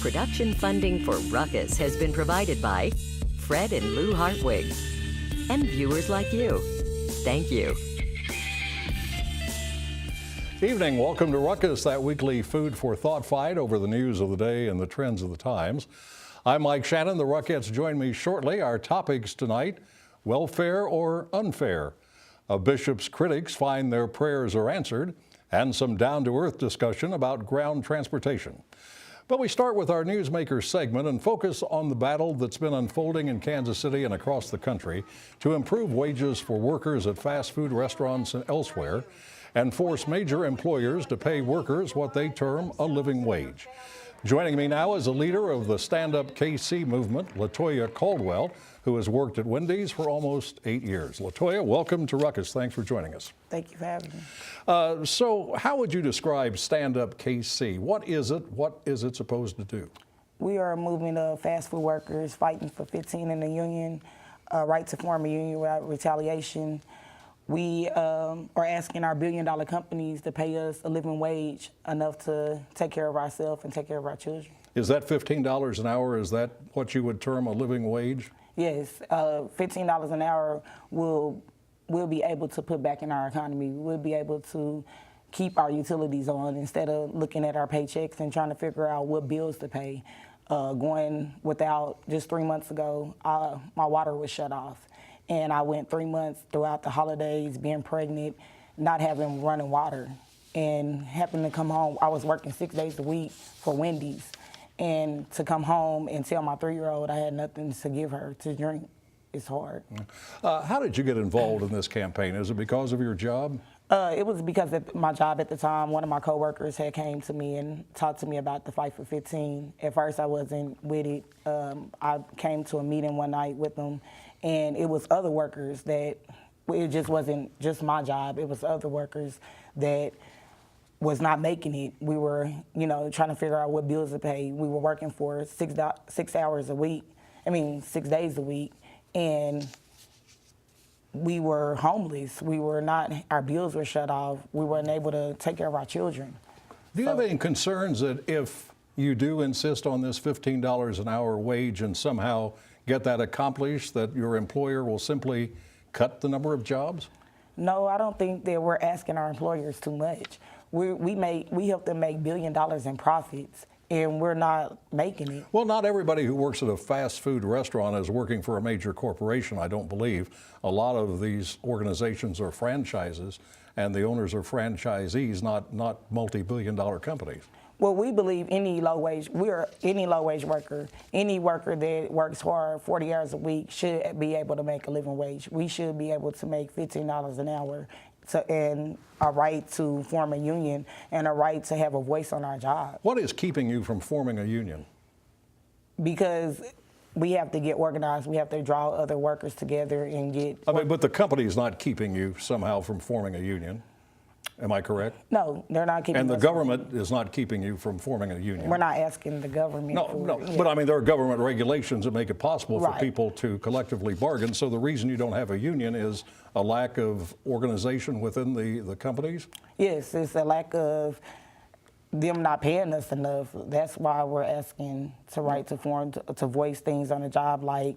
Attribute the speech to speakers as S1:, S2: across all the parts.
S1: Production funding for Ruckus has been provided by Fred and Lou Hartwig and viewers like you. Thank you.
S2: Evening, welcome to Ruckus, that weekly food for thought fight over the news of the day and the trends of the times. I'm Mike Shannon. The Ruckettes join me shortly. Our topics tonight, welfare or unfair. A bishop's critics find their prayers are answered, and some down-to-earth discussion about ground transportation. But we start with our Newsmaker segment and focus on the battle that's been unfolding in Kansas City and across the country to improve wages for workers at fast food restaurants and elsewhere, and force major employers to pay workers what they term a living wage. Joining me now is a leader of the Stand Up KC movement, Latoya Caldwell, who has worked at Wendy's for almost 8 years. Latoya, welcome to Ruckus. Thanks for joining us.
S3: Thank you for having me.
S2: So how would you describe Stand Up KC? What is it? What is it supposed to do?
S3: We are a movement of fast food workers fighting for 15 in the union, right to form a union without retaliation. We are asking our billion-dollar companies to pay us a living wage enough to take care of ourselves and take care of our children.
S2: Is that $15 an hour? Is that what you would term a living wage?
S3: Yes, $15 an hour we'll be able to put back in our economy. We'll be able to keep our utilities on instead of looking at our paychecks and trying to figure out what bills to pay. Going without, just 3 months ago, my water was shut off. And I went 3 months throughout the holidays, being pregnant, not having running water. And happened to come home, I was working 6 days a week for Wendy's. And to come home and tell my 3-year-old I had nothing to give her to drink, it's hard.
S2: How did you get involved in this campaign? Is it because of your job?
S3: It was because of my job at the time. One of my coworkers had came to me and talked to me about the Fight for 15. At first I wasn't with it. I came to a meeting one night with them, and it was other workers that, it just wasn't just my job, it was other workers that was not making it. We were, trying to figure out what bills to pay. We were working for 6 hours a week, 6 days a week, and we were homeless. We were not, our bills were shut off. We weren't able to take care of our children.
S2: Do you have any concerns that if you do insist on this $15 an hour wage and somehow get that accomplished, that your employer will simply cut the number of jobs?
S3: No, I don't think that we're asking our employers too much. We help them make $1 billion in profits, and we're not making it.
S2: Well, not everybody who works at a fast food restaurant is working for a major corporation, I don't believe. A lot of these organizations are franchises, and the owners are franchisees, not multi-billion-dollar companies.
S3: Well, we believe any low-wage worker, any worker that works hard 40 hours a week should be able to make a living wage. We should be able to make $15 an hour and a right to form a union and a right to have a voice on our job.
S2: What is keeping you from forming a union?
S3: Because we have to get organized. We have to draw other workers together and get...
S2: But the company is not keeping you somehow from forming a union. Am I correct?
S3: No, they're not keeping us.
S2: And the government is not keeping you from forming a union.
S3: We're not asking the government.
S2: No, but there are government regulations that make it possible for
S3: Right.
S2: people to collectively bargain. So the reason you don't have a union is a lack of organization within the companies?
S3: Yes, it's a lack of them not paying us enough. That's why we're asking to right to form, to voice things on the job like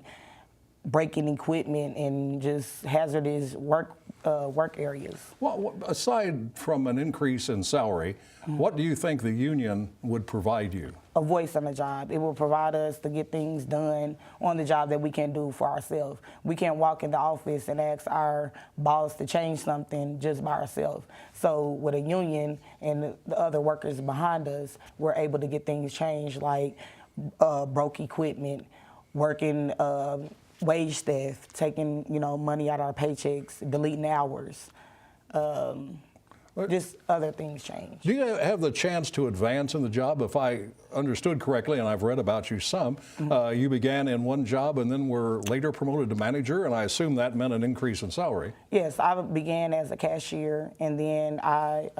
S3: breaking equipment and just hazardous work areas.
S2: Well, aside from an increase in salary, what do you think the union would provide you?
S3: A voice on the job. It will provide us to get things done on the job that we can't do for ourselves. We can't walk in the office and ask our boss to change something just by ourselves. So with a union and the other workers behind us, we're able to get things changed like broke equipment, working wage theft, taking money out of our paychecks, deleting hours, just other things change.
S2: Do you have the chance to advance in the job? If I understood correctly, and I've read about you some, you began in one job and then were later promoted to manager, and I assume that meant an increase in salary.
S3: Yes, I began as a cashier, and then I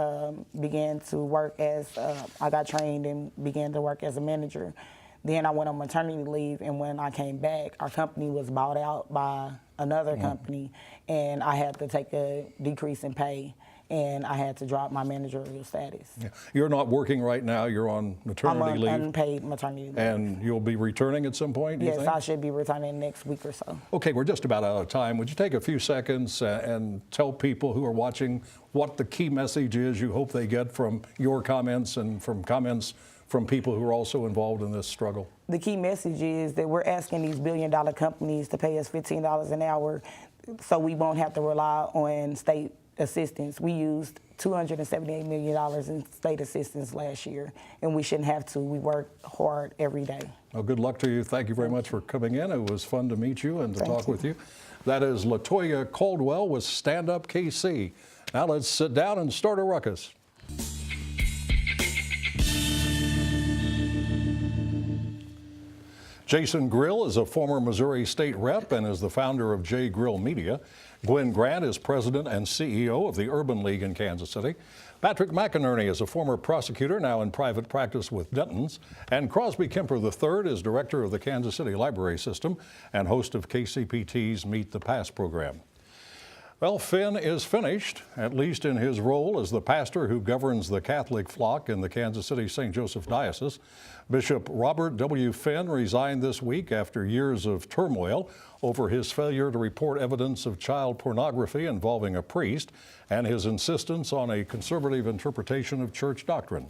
S3: began to work as, I got trained and began to work as a manager. Then I went on maternity leave, and when I came back, our company was bought out by another company, and I had to take a decrease in pay. and I had to drop my managerial status.
S2: Yeah. You're not working right now. You're on
S3: I'm
S2: maternity
S3: on
S2: leave.
S3: unpaid maternity leave.
S2: And you'll be returning at some point, do you
S3: Yes,
S2: think?
S3: I should be returning next week or so.
S2: Okay, we're just about out of time. Would you take a few seconds and tell people who are watching what the key message is you hope they get from your comments and from comments from people who are also involved in this struggle?
S3: The key message is that we're asking these billion-dollar companies to pay us $15 an hour so we won't have to rely on state assistance. We used $278 million in state assistance last year, and we shouldn't have to. We work hard every day.
S2: Well, good luck to you. Thank you very much for coming in. It was fun to meet you and to
S3: Thank
S2: talk
S3: you.
S2: with you. That is Latoya Caldwell with Stand Up KC. Now let's sit down and start a ruckus. Jason Grill is a former Missouri state rep and is the founder of J. Grill Media. Gwen Grant is president and CEO of the Urban League in Kansas City. Patrick McInerney is a former prosecutor, now in private practice with Denton's. And Crosby Kemper III is director of the Kansas City Library System and host of KCPT's Meet the Past program. Well, Finn is finished, at least in his role as the pastor who governs the Catholic flock in the Kansas City St. Joseph Diocese. Bishop Robert W. Finn resigned this week after years of turmoil over his failure to report evidence of child pornography involving a priest and his insistence on a conservative interpretation of church doctrine.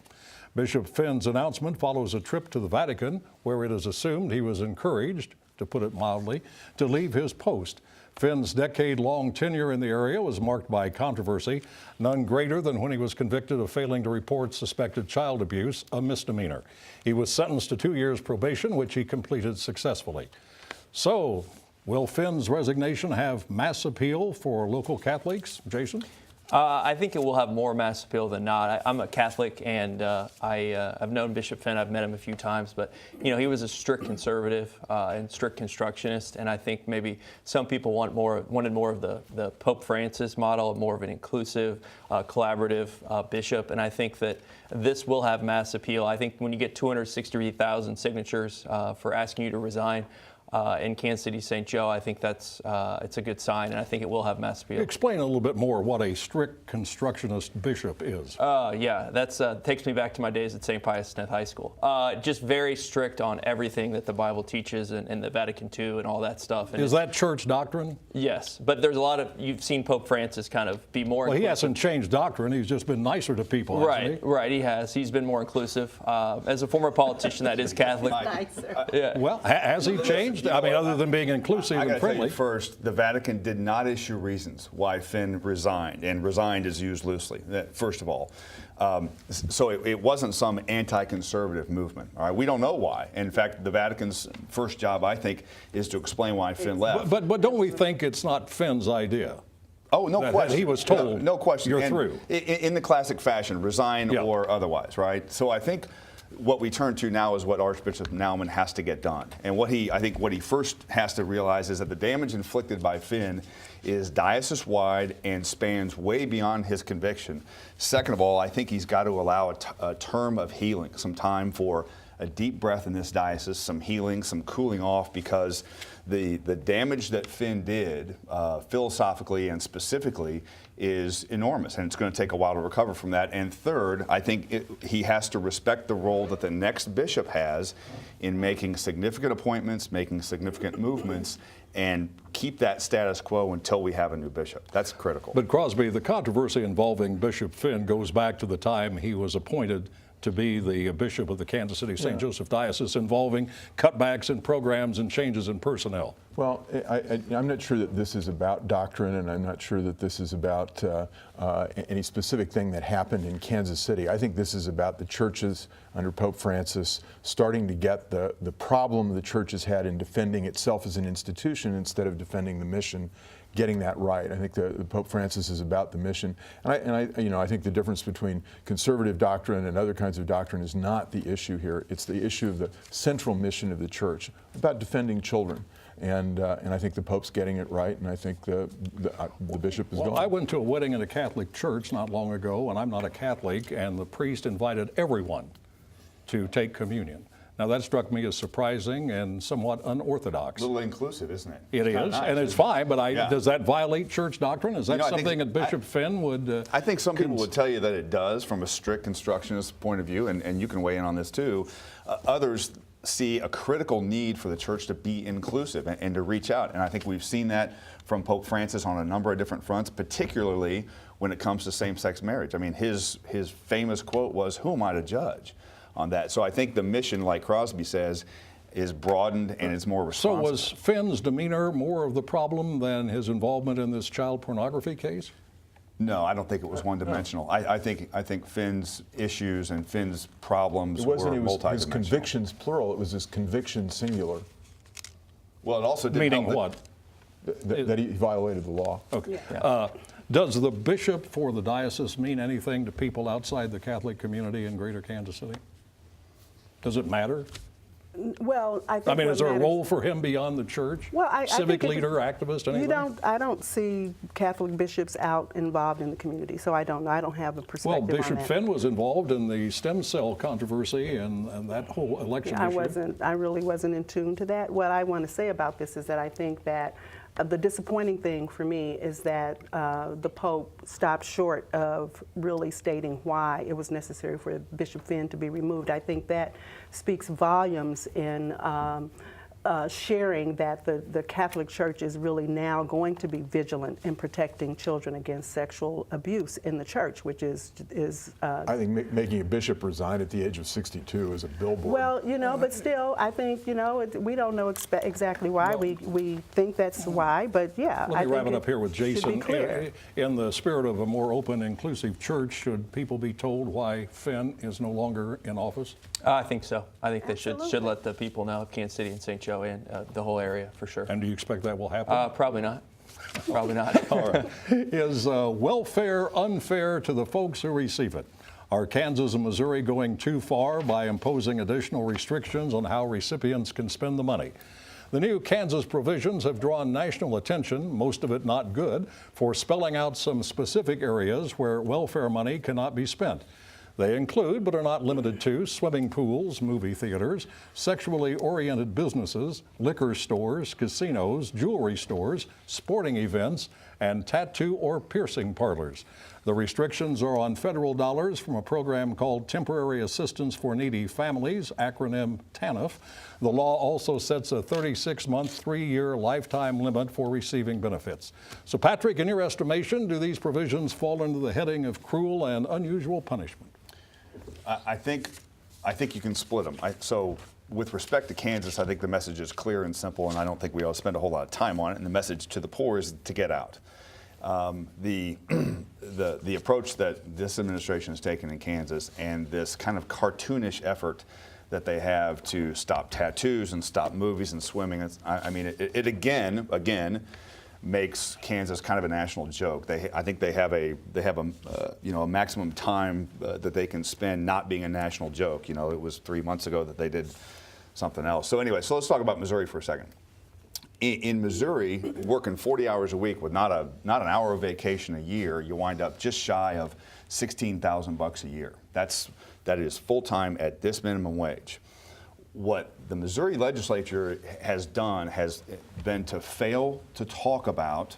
S2: Bishop Finn's announcement follows a trip to the Vatican, where it is assumed he was encouraged, to put it mildly, to leave his post. Finn's decade-long tenure in the area was marked by controversy, none greater than when he was convicted of failing to report suspected child abuse, a misdemeanor. He was sentenced to 2 years probation, which he completed successfully. So, will Finn's resignation have mass appeal for local Catholics, Jason?
S4: I think it will have more mass appeal than not. I'm a Catholic, and I've known Bishop Finn. I've met him a few times, but he was a strict conservative and strict constructionist, and I think maybe some people wanted more of the Pope Francis model, more of an inclusive, collaborative bishop, and I think that this will have mass appeal. I think when you get 263,000 signatures for asking you to resign in Kansas City, St. Joe, I think that's it's a good sign, and I think it will have mass appeal.
S2: Explain a little bit more what a strict constructionist bishop is.
S4: Yeah, that's takes me back to my days at St. Pius X High School. Just very strict on everything that the Bible teaches and the Vatican II and all that stuff. And
S2: is that church doctrine?
S4: Yes, but there's a lot of, you've seen Pope Francis kind of be more
S2: Well, he
S4: inclusive.
S2: hasn't changed doctrine. He's just been nicer to people, hasn't he?
S4: Right, he has. He's been more inclusive. As a former politician that is Catholic. Yeah.
S2: Well, has he changed? I mean, other than being inclusive
S5: I
S2: and
S5: got to tell
S2: friendly.
S5: you first, the Vatican did not issue reasons why Finn resigned, and resigned is used loosely, first of all. So it wasn't some anti-conservative movement. All right, we don't know why. In fact, the Vatican's first job, I think, is to explain why Finn left.
S2: But don't we think it's not Finn's idea?
S5: Oh, no
S2: that
S5: question.
S2: he was told,
S5: no question.
S2: you're
S5: And
S2: through.
S5: In the classic fashion, resign
S2: Yeah.
S5: or otherwise, right? So I think what we turn to now is what Archbishop Naumann has to get done. And I think what he first has to realize is that the damage inflicted by Finn is diocese-wide and spans way beyond his conviction. Second of all, I think he's got to allow a term of healing, some time for a deep breath in this diocese, some healing, some cooling off, because the damage that Finn did philosophically and specifically is enormous, and it's going to take a while to recover from that. And third, I think he has to respect the role that the next bishop has in making significant appointments, making significant movements, and keep that status quo until we have a new bishop. That's critical.
S2: But Crosby, the controversy involving Bishop Finn goes back to the time he was appointed to be the bishop of the Kansas City St. Joseph Diocese, involving cutbacks in programs and changes in personnel.
S6: Well, I'm not sure that this is about doctrine, and I'm not sure that this is about any specific thing that happened in Kansas City. I think this is about the churches under Pope Francis starting to get the problem the church has had in defending itself as an institution instead of defending the mission, getting that right. I think the Pope Francis is about the mission, and I think the difference between conservative doctrine and other kinds of doctrine is not the issue here. It's the issue of the central mission of the church about defending children. And I think the Pope's getting it right, and I think the bishop is going.
S2: I went to a wedding in a Catholic church not long ago, and I'm not a Catholic, and the priest invited everyone to take communion. Now, that struck me as surprising and somewhat unorthodox.
S5: A little inclusive, isn't it?
S2: It
S5: Kinda
S2: is,
S5: nice,
S2: and it's
S5: isn't it?
S2: fine, but
S5: Yeah.
S2: does that violate church doctrine? Is that
S5: I think-
S2: something that Bishop Finn would...
S5: I think some people would tell you that it does from a strict constructionist point of view, and you can weigh in on this too. Others see a critical need for the church to be inclusive and to reach out. And I think we've seen that from Pope Francis on a number of different fronts, particularly when it comes to same-sex marriage. I mean, his famous quote was, "Who am I to judge?" on that. So I think the mission, like Crosby says, is broadened and it's more
S2: So
S5: responsive.
S2: was Finn's demeanor more of the problem than his involvement in this child pornography case?
S5: No, I don't think it was one-dimensional. I think Finn's issues and Finn's problems
S6: It wasn't
S5: were
S6: his
S5: multidimensional.
S6: convictions plural, it was his conviction singular,
S5: Well, it also didn't
S2: Meaning
S5: help that-
S2: what?
S6: that he violated the law.
S2: Okay. Does the bishop for the diocese mean anything to people outside the Catholic community in Greater Kansas City? Does it matter?
S7: Well, I think.
S2: I mean,
S7: what
S2: is there a
S7: matters-
S2: role for him beyond the church?
S7: Well, I
S2: Civic
S7: think
S2: leader, activist, anything?
S7: I don't see Catholic bishops out involved in the community, so I don't know. I don't have a
S2: Well,
S7: perspective on
S2: Bishop
S7: that.
S2: Finn was involved in the stem cell controversy and that whole election issue.
S7: I really wasn't in tune to that. What I want to say about this is that I think that the disappointing thing for me is that the Pope stopped short of really stating why it was necessary for Bishop Finn to be removed. I think that speaks volumes in sharing that the Catholic Church is really now going to be vigilant in protecting children against sexual abuse in the church, which is
S6: I think making a bishop resign at the age of 62 is a billboard.
S7: well, but still, I think, we don't know exactly why. We think that's why, but yeah.
S2: Let
S7: I
S2: me wrap
S7: think
S2: it up here with
S7: should be
S2: Jason.
S7: clear.
S2: In the spirit of a more open, inclusive church, should people be told why Finn is no longer in office?
S4: I think so. I think they should
S7: Absolutely.
S4: let the people know of Kansas City and St. Joe and the whole area for sure.
S2: And do you expect that will happen?
S4: Probably not. Probably not.
S2: All right. Is welfare unfair to the folks who receive it? Are Kansas and Missouri going too far by imposing additional restrictions on how recipients can spend the money? The new Kansas provisions have drawn national attention, most of it not good, for spelling out some specific areas where welfare money cannot be spent. They include, but are not limited to, swimming pools, movie theaters, sexually oriented businesses, liquor stores, casinos, jewelry stores, sporting events, and tattoo or piercing parlors. The restrictions are on federal dollars from a program called Temporary Assistance for Needy Families, acronym TANF. The law also sets a 36-month, 3-year lifetime limit for receiving benefits. So, Patrick, in your estimation, do these provisions fall under the heading of cruel and unusual punishment?
S5: I think you can split them. So with respect to Kansas, I think the message is clear and simple, and I don't think we ought to spend a whole lot of time on it. And the message to the poor is to get out. The approach that this administration has taken in Kansas and this kind of cartoonish effort that they have to stop tattoos and stop movies and swimming, it again makes Kansas kind of a national joke. I think they have a maximum time that they can spend not being a national joke. It was 3 months ago that they did something else. So anyway, so let's talk about Missouri for a second. In Missouri, working 40 hours a week with not an hour of vacation a year, you wind up just shy of $16,000 a year. That is full time at this minimum wage. What the Missouri legislature has done has been to fail to talk about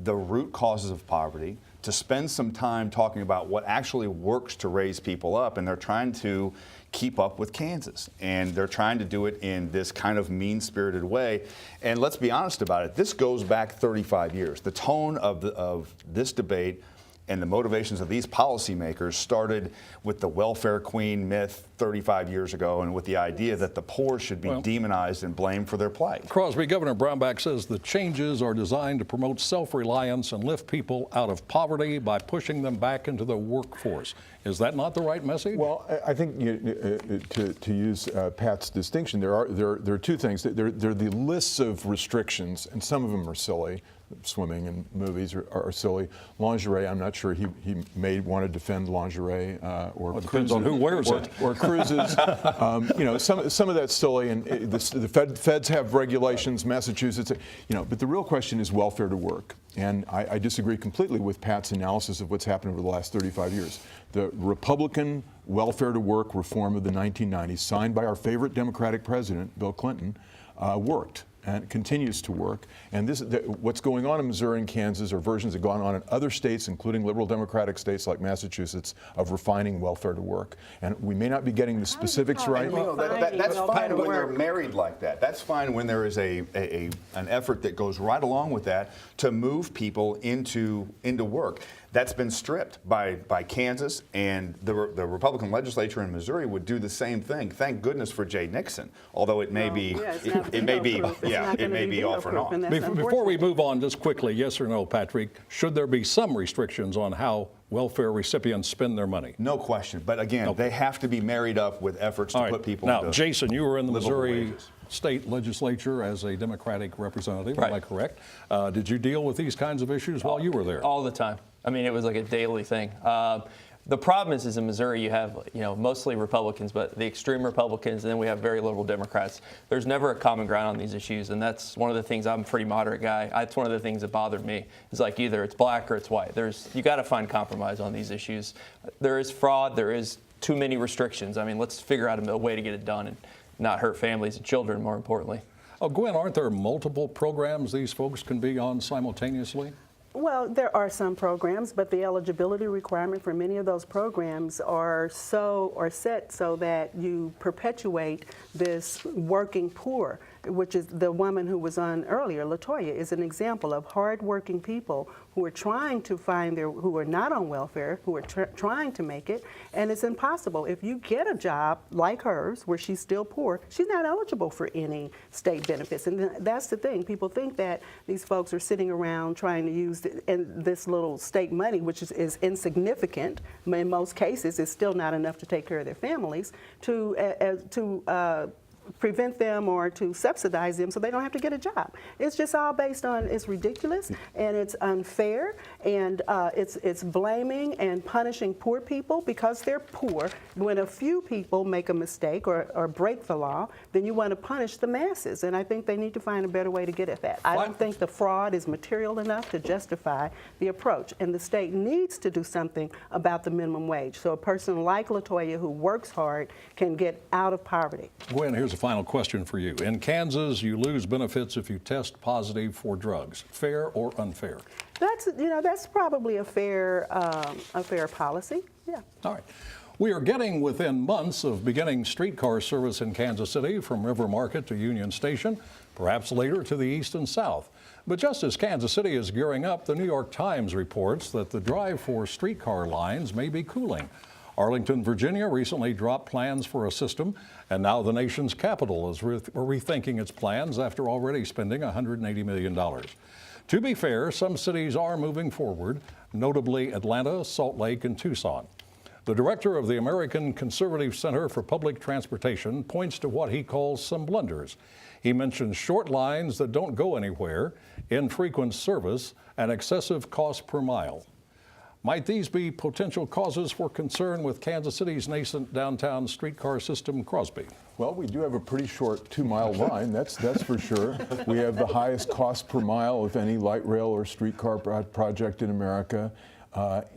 S5: the root causes of poverty, to spend some time talking about what actually works to raise people up, and they're trying to keep up with Kansas. And they're trying to do it in this kind of mean-spirited way. And let's be honest about it, this goes back 35 years. The tone of this debate and the motivations of these policymakers started with the welfare queen myth 35 years ago and with the idea that the poor should be demonized and blamed for their plight.
S2: Crosby, Governor Brownback says the changes are designed to promote self-reliance and lift people out of poverty by pushing them back into the workforce. Is that not the right message?
S6: Well, I think to use Pat's distinction, there are two things. There are the lists of restrictions, and some of them are silly. swimming and movies are silly. Lingerie, I'm not sure he may want to defend lingerie or
S2: depends on who wears it.
S6: Or cruises. Some of that's silly, and the feds have regulations. Massachusetts, but the real question is welfare to work. And I disagree completely with Pat's analysis of what's happened over the last 35 years. The Republican welfare to work reform of the 1990s, signed by our favorite Democratic president, Bill Clinton, worked. And it continues to work. And what's going on in Missouri and Kansas are versions that have gone on in other states, including liberal democratic states like Massachusetts, of refining welfare to work. And we may not be getting the specifics right.
S5: That's fine when they're married like that. That's fine when there is an effort that goes right along with that to move people into work. That's been stripped by Kansas, and the Republican legislature in Missouri would do the same thing. Thank goodness for Jay Nixon, although it may be off and on.
S2: Before we move on, just quickly, yes or no, Patrick, should there be some restrictions on how welfare recipients spend their money?
S5: No question, but again, they have to be married up with efforts to put people
S2: now,
S5: into
S2: Jason, you were in the Missouri
S5: wages.
S2: State legislature as a Democratic representative,
S4: Right.
S2: am I correct? Did you deal with these kinds of issues while you were there?
S4: All the time. I mean, it was like a daily thing. The problem is in Missouri, you have mostly Republicans, but the extreme Republicans, and then we have very liberal Democrats. There's never a common ground on these issues, and that's one of the things. I'm a pretty moderate guy. That's one of the things that bothered me. It's like either it's black or it's white. You got to find compromise on these issues. There is fraud. There is too many restrictions. I mean, let's figure out a way to get it done and not hurt families and children, more importantly.
S2: Oh, Gwen, aren't there multiple programs these folks can be on simultaneously?
S7: Well, there are some programs, but the eligibility requirement for many of those programs are set so that you perpetuate this working poor, which is the woman who was on earlier, LaToya, is an example of hardworking people who are trying to who are not on welfare, who are trying to make it, and it's impossible. If you get a job like hers, where she's still poor, she's not eligible for any state benefits. And that's the thing. People think that these folks are sitting around trying to use this little state money, which is insignificant. In most cases, it's still not enough to take care of their families, to prevent them or to subsidize them so they don't have to get a job. It's just all based on, it's ridiculous and it's unfair, and it's blaming and punishing poor people because they're poor. When a few people make a mistake or break the law, then you want to punish the masses, and I think they need to find a better way to get at that. I don't think the fraud is material enough to justify the approach, and the state needs to do something about the minimum wage so a person like LaToya who works hard can get out of poverty.
S2: Gwen, here's a final question for you. In Kansas, you lose benefits if you test positive for drugs. Fair or unfair?
S7: That's probably a fair policy. Yeah.
S2: All right. We are getting within months of beginning streetcar service in Kansas City from River Market to Union Station, perhaps later to the east and south. But just as Kansas City is gearing up, the New York Times reports that the drive for streetcar lines may be cooling. Arlington, Virginia recently dropped plans for a system, and now the nation's capital is rethinking its plans after already spending $180 million. To be fair, some cities are moving forward, notably Atlanta, Salt Lake, and Tucson. The director of the American Conservative Center for Public Transportation points to what he calls some blunders. He mentions short lines that don't go anywhere, infrequent service, and excessive cost per mile. Might these be potential causes for concern with Kansas City's nascent downtown streetcar system, Crosby?
S6: Well, we do have a pretty short 2-mile line, that's for sure. We have the highest cost per mile of any light rail or streetcar project in America.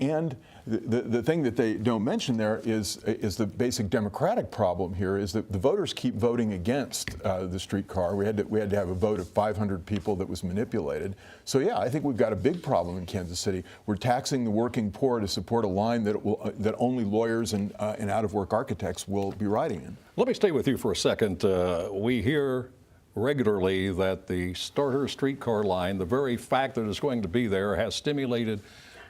S6: And the thing that they don't mention there is the basic democratic problem here is that the voters keep voting against the streetcar. We had to have a vote of 500 people that was manipulated. So yeah, I think we've got a big problem in Kansas City. We're taxing the working poor to support a line that only lawyers and out-of-work architects will be riding in.
S2: Let me stay with you for a second. We hear regularly that the starter streetcar line, the very fact that it's going to be there, has stimulated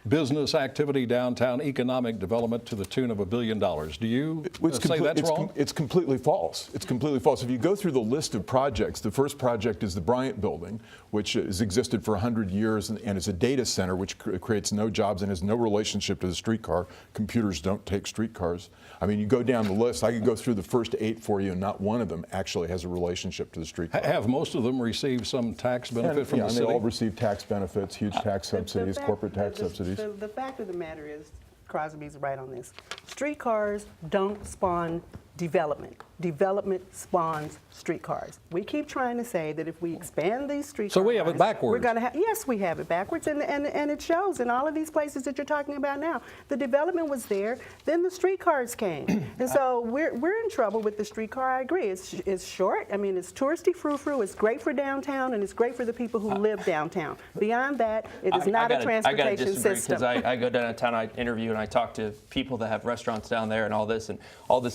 S2: business activity downtown, economic development to the tune of $1 billion. Do you say that's wrong?
S6: It's completely false. It's completely false. If you go through the list of projects, the first project is the Bryant Building, which has existed for 100 years and is a data center which creates no jobs and has no relationship to the streetcar. Computers don't take streetcars. I mean, you go down the list, I could go through the first 8 for you, and not one of them actually has a relationship to the streetcar.
S2: Have most of them received some tax benefit from the
S6: and
S2: city?
S6: they all receive tax benefits, huge tax subsidies, corporate tax subsidies.
S7: The fact of the matter is, Crosby's right on this. Streetcars don't spawn development. Development spawns streetcars. We keep trying to say that if we expand these streetcars,
S2: So we have it backwards.
S7: We're going to have, yes, we have it backwards, and it shows in all of these places that you're talking about now. The development was there, then the streetcars came, and so we're in trouble with the streetcar. I agree. It's short. I mean, it's touristy frou-frou. It's great for downtown, and it's great for the people who live downtown. Beyond that, it is not a transportation
S4: I gotta disagree,
S7: system.
S4: because I go downtown, I interview and I talk to people that have restaurants down there and all this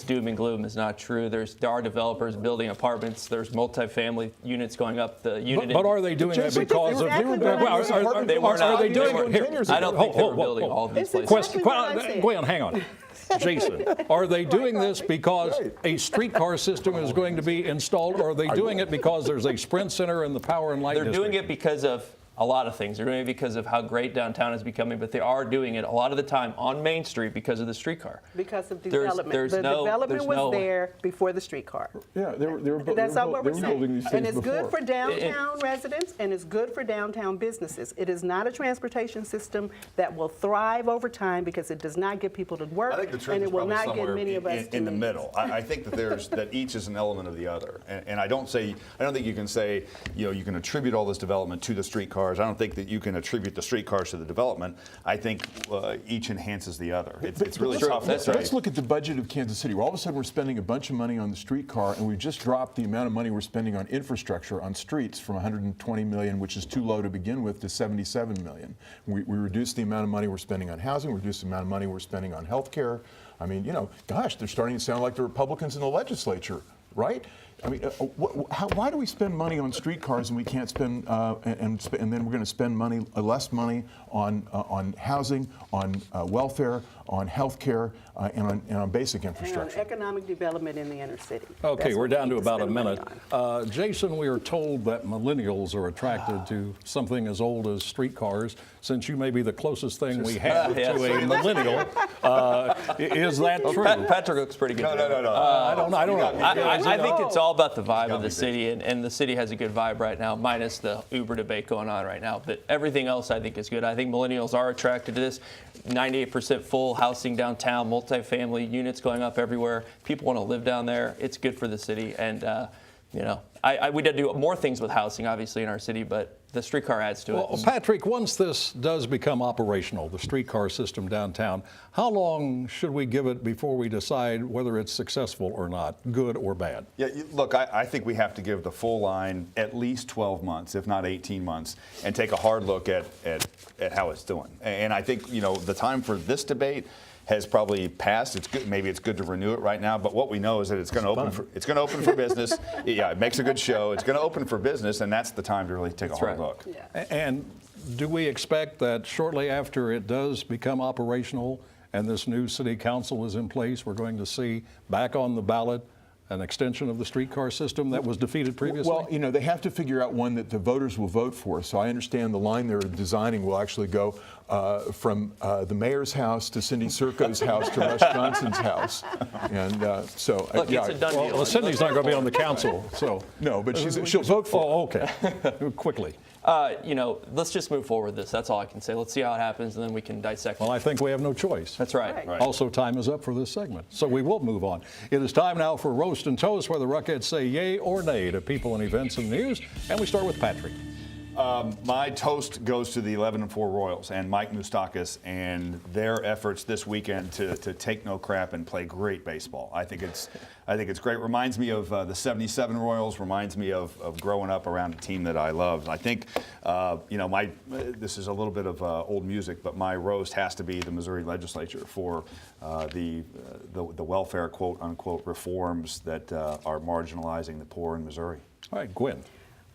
S4: doom and gloom is not true. There are developers building apartments. There's multifamily units going up. The unit.
S2: But are they doing that because of?
S4: They were not.
S2: Are they doing
S4: were-
S2: it here?
S4: I don't think they were building all of these
S7: It's
S4: places.
S7: exactly what I said.
S2: Gwen, hang on. Jason, are they doing this because a streetcar system is going to be installed, or are they doing it because there's a Sprint Center in the Power and Light
S4: They're
S2: District?
S4: doing it because of a lot of things. They're doing it because of how great downtown is becoming, but they are doing it a lot of the time on Main Street because of the streetcar.
S7: Because of
S4: There's-
S7: development.
S4: there's
S7: The
S4: no-
S7: development
S4: there's
S7: was
S4: no-
S7: there before the streetcar.
S6: Yeah, they were
S7: That's not what we're
S6: building these
S7: saying.
S6: things
S7: And it's good
S6: before.
S7: for downtown residents, and it's good for downtown businesses. It is not a transportation system that will thrive over time because it does not get people to work,
S5: I think the truth
S7: and
S5: is
S7: it will
S5: probably
S7: not get
S5: somewhere
S7: many of us
S5: in the
S7: to-
S5: middle. I think that that each is an element of the other, and I don't think you can say you can attribute all this development to the streetcars. I don't think that you can attribute the streetcars to the development. I think each enhances the other. It's really tough to say.
S6: Let's look at the budget of Kansas City. All of a sudden, we're spending a bunch of money on the streetcar, and we just dropped the amount of money we're spending on infrastructure on streets from $120 million, which is too low to begin with, to $77 million. We reduced the amount of money we're spending on housing, we reduced the amount of money we're spending on health care. I mean, gosh, they're starting to sound like the Republicans in the legislature, right? I mean, why do we spend money on streetcars and we can't spend, and then we're going to spend less money on housing, on welfare, on health care, and on basic
S7: and on
S6: infrastructure?
S7: economic development in the inner city.
S2: Okay,
S7: That's
S2: we're
S7: what
S2: down
S7: we
S2: to
S7: need
S2: about a
S7: spend money
S2: minute.
S7: on.
S2: Jason, we are told that millennials are attracted to something as old as streetcars. Since you may be the closest thing we have
S4: Yes.
S2: to a millennial, is that true?
S4: Patrick looks pretty good.
S5: No.
S2: I don't know.
S4: I think it's all about the vibe of the city, and the city has a good vibe right now, minus the Uber debate going on right now. But everything else I think is good. I think millennials are attracted to this. 98% full housing downtown, multifamily units going up everywhere. People want to live down there. It's good for the city, and we did do more things with housing, obviously, in our city, but the streetcar adds to
S2: Well,
S4: it.
S2: Patrick, once this does become operational, the streetcar system downtown, how long should we give it before we decide whether it's successful or not, good or bad?
S5: Yeah, look, I think we have to give the full line at least 12 months, if not 18 months, and take a hard look at how it's doing. And I think, the time for this debate has probably passed. It's good. Maybe it's good to renew it right now. But what we know is that it's going to open for business. Yeah, it makes a good show. It's going to open for business, and that's the time to really take a hard look.
S7: Yeah.
S2: And do we expect that shortly after it does become operational and this new city council is in place, we're going to see back on the ballot an extension of the streetcar system that was defeated previously?
S6: Well, they have to figure out one that the voters will vote for. So I understand the line they're designing will actually go from the mayor's house to Cindy Serco's house to Rush Johnson's house. And
S4: Look, it's a done deal.
S2: Well, Cindy's not going to be on the council, so.
S6: No, but she'll vote for it.
S2: Oh, okay. Quickly.
S4: Let's just move forward with this. That's all I can say. Let's see how it happens, and then we can dissect it.
S2: Well, I think we have no choice.
S4: That's right.
S7: Right.
S2: Also, time is up for this segment, so we will move on. It is time now for Roast and Toast, where the Ruckettes say yay or nay to people and events in the news. And we start with Patrick.
S5: My toast goes to the 11-4 Royals and Mike Moustakas and their efforts this weekend to take no crap and play great baseball. I think it's great. Reminds me of the '77 Royals. Reminds me of growing up around a team that I loved. I think this is a little bit of old music, but my roast has to be the Missouri legislature for the welfare quote unquote reforms that are marginalizing the poor in Missouri.
S2: All right, Gwen.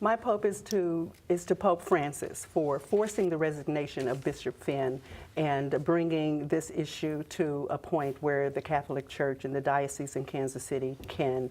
S7: My Pope is to Pope Francis for forcing the resignation of Bishop Finn and bringing this issue to a point where the Catholic Church and the diocese in Kansas City can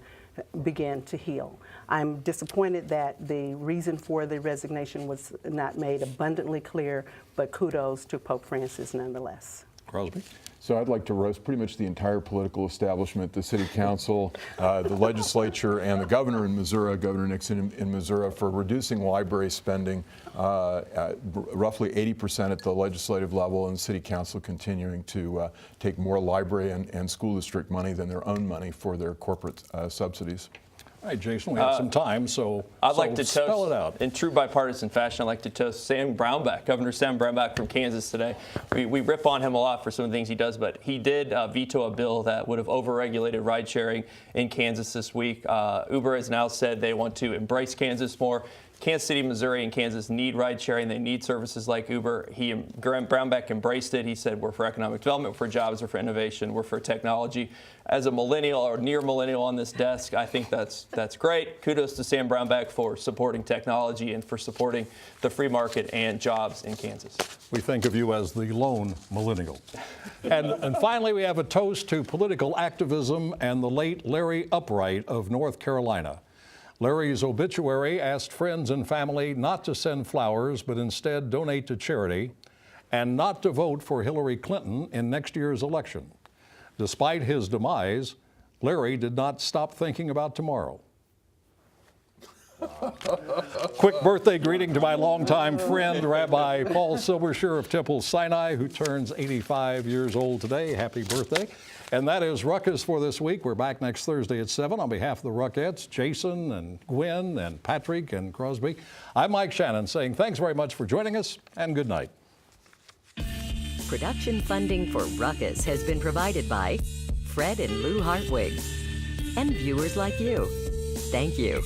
S7: begin to heal. I'm disappointed that the reason for the resignation was not made abundantly clear, but kudos to Pope Francis nonetheless.
S2: Crosby?
S6: So I'd like to roast pretty much the entire political establishment, the city council, the legislature, and the governor in Missouri, Governor Nixon in Missouri, for reducing library spending roughly 80% at the legislative level, and city council continuing to take more library and school district money than their own money for their corporate subsidies.
S2: All right, Jason, we have some time, so
S4: I'd like to
S2: spell
S4: toast,
S2: it out.
S4: in true bipartisan fashion, I'd like to toast Sam Brownback, Governor Sam Brownback from Kansas today. We rip on him a lot for some of the things he does, but he did veto a bill that would have overregulated ride sharing in Kansas this week. Uber has now said they want to embrace Kansas more. Kansas City, Missouri, and Kansas need ride sharing. They need services like Uber. Brownback embraced it. He said, we're for economic development, we're for jobs, we're for innovation, we're for technology. As a millennial or near millennial on this desk, I think that's great. Kudos to Sam Brownback for supporting technology and for supporting the free market and jobs in Kansas.
S2: We think of you as the lone millennial. And finally, we have a toast to political activism and the late Larry Upright of North Carolina. Larry's obituary asked friends and family not to send flowers, but instead donate to charity and not to vote for Hillary Clinton in next year's election. Despite his demise, Larry did not stop thinking about tomorrow. Quick birthday greeting to my longtime friend, Rabbi Paul Silbersher of Temple Sinai, who turns 85 years old today. Happy birthday. And that is Ruckus for this week. We're back next Thursday at 7 on behalf of the Ruckettes, Jason and Gwen and Patrick and Crosby. I'm Mike Shannon saying thanks very much for joining us and good night.
S1: Production funding for Ruckus has been provided by Fred and Lou Hartwig and viewers like you. Thank you.